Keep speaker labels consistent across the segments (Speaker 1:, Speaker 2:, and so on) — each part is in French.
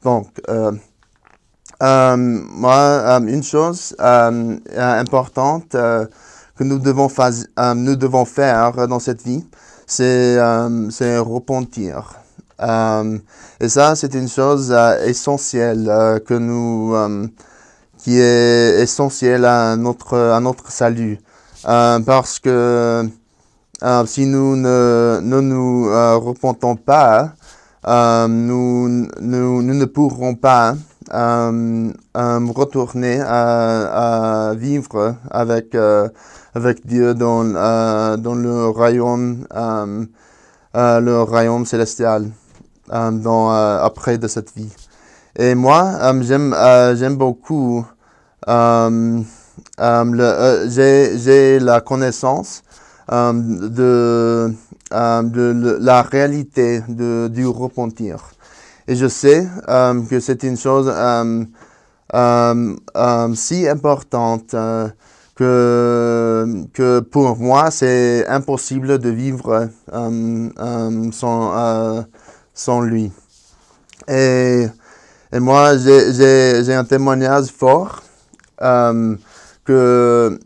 Speaker 1: Donc, moi, une chose importante que nous devons faire dans cette vie, c'est repentir. Et ça, c'est une chose essentielle qui est essentielle à notre salut. Parce que si nous ne repentons pas, nous ne pourrons pas retourner à vivre avec Dieu dans le royaume célestial, après de cette vie. Et moi, j'aime beaucoup j'ai la connaissance de la réalité du repentir. Et je sais que c'est une chose si importante que pour moi, c'est impossible de vivre sans lui. Et moi, j'ai un témoignage fort que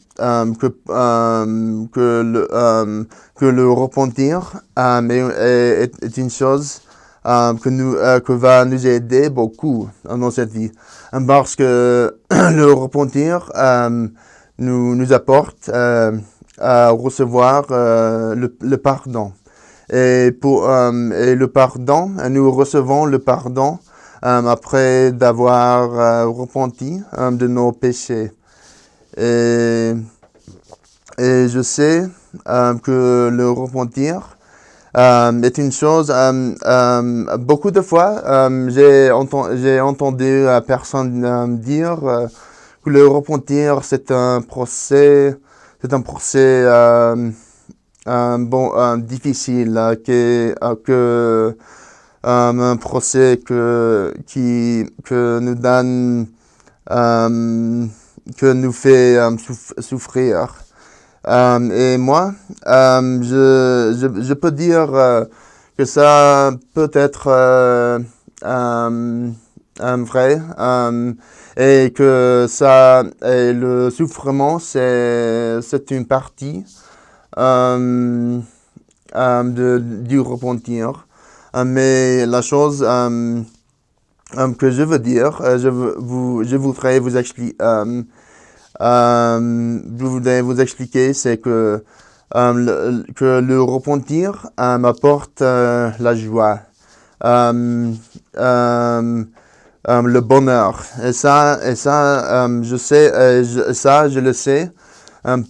Speaker 1: le repentir est une chose que va nous aider beaucoup dans cette vie. Parce que le repentir nous apporte à recevoir le pardon. Et le pardon, nous recevons le pardon après d'avoir repenti de nos péchés. Et je sais que le repentir est une chose, beaucoup de fois, j'ai entendu personne dire que le repentir, c'est un procès difficile, un procès que nous donne, que nous fait souffrir. Et moi, je peux dire que ça peut être vrai, et que et le souffrement, c'est une partie du repentir. Mais la chose que je veux dire, je voudrais vous expliquer, c'est que le repentir m'apporte la joie, le bonheur. Et ça, je sais, je le sais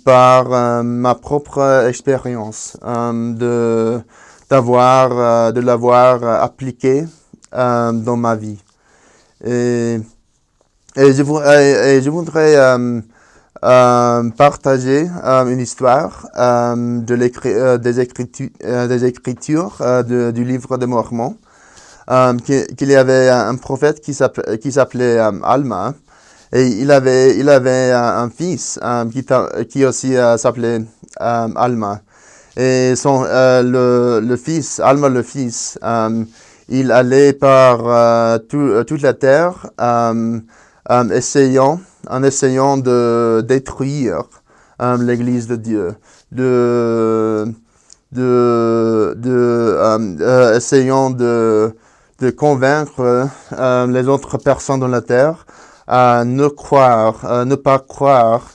Speaker 1: par ma propre expérience, de l'avoir appliqué dans ma vie. Et je voudrais partager une histoire des Écritures du livre de Mormon. Qu'il y avait un prophète qui s'appelait Alma, et il avait un fils qui aussi s'appelait Alma. Et le fils, Alma le fils, il allait par toute la terre en essayant de détruire l'Église de Dieu, essayant de convaincre les autres personnes dans la terre à ne pas croire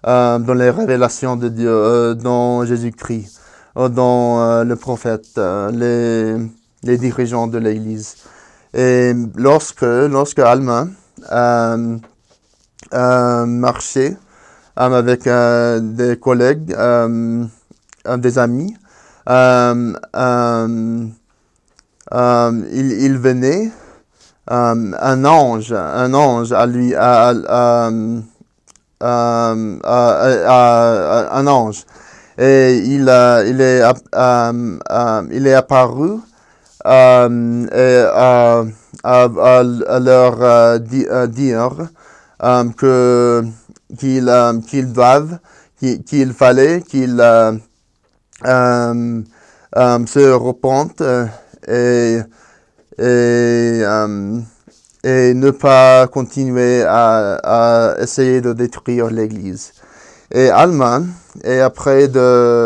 Speaker 1: dans les révélations de Dieu, dans Jésus-Christ, dans le prophète, les dirigeants de l'Église. Et lorsque Alma marchait avec des collègues, des amis, il venait un ange un ange, et il est apparu et à leur dire qu'il fallait qu'ils se repentent et et ne pas continuer à essayer de détruire l'Église. Et Alma, et après d'avoir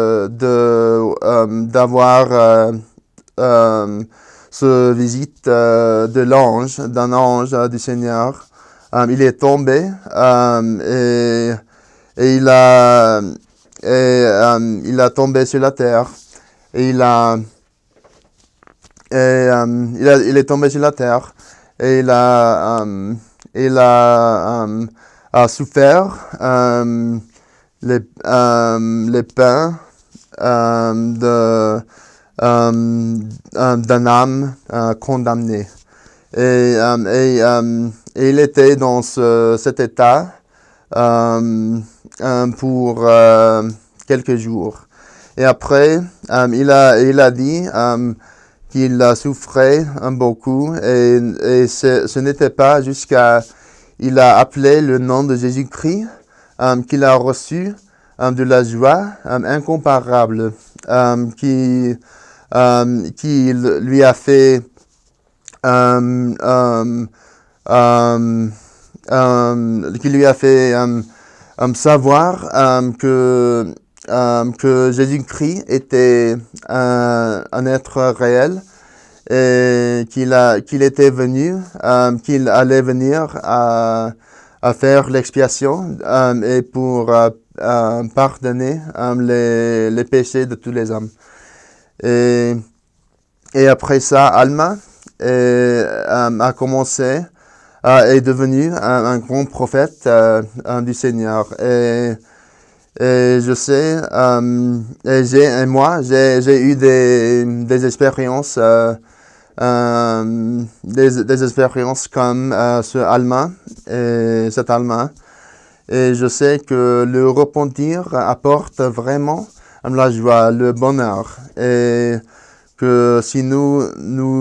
Speaker 1: ce visite d'un ange du Seigneur, il est tombé et il a tombé sur la terre et il est tombé sur la terre et a souffert les peines d'un âme condamné. Et il était dans cet état pour quelques jours. Et après, il a dit qu'il souffrait beaucoup et ce n'était pas jusqu'à il a appelé le nom de Jésus-Christ qu'il a reçu de la joie incomparable qui lui a fait savoir que Jésus-Christ était un être réel et qu'il était venu, qu'il allait venir à faire l'expiation et pour pardonner les péchés de tous les hommes. Et après ça, Alma a commencé, est devenu un grand prophète du Seigneur. Et je sais, j'ai eu des expériences, des expériences comme ce Alma et cet Alma. Et je sais que le repentir apporte vraiment la joie, le bonheur. Et que si nous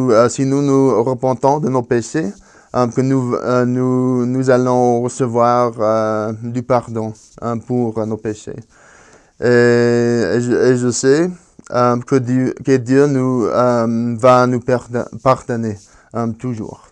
Speaker 1: repentons de nos péchés, que nous allons recevoir du pardon pour nos péchés. Et je sais que Dieu va nous pardonner toujours.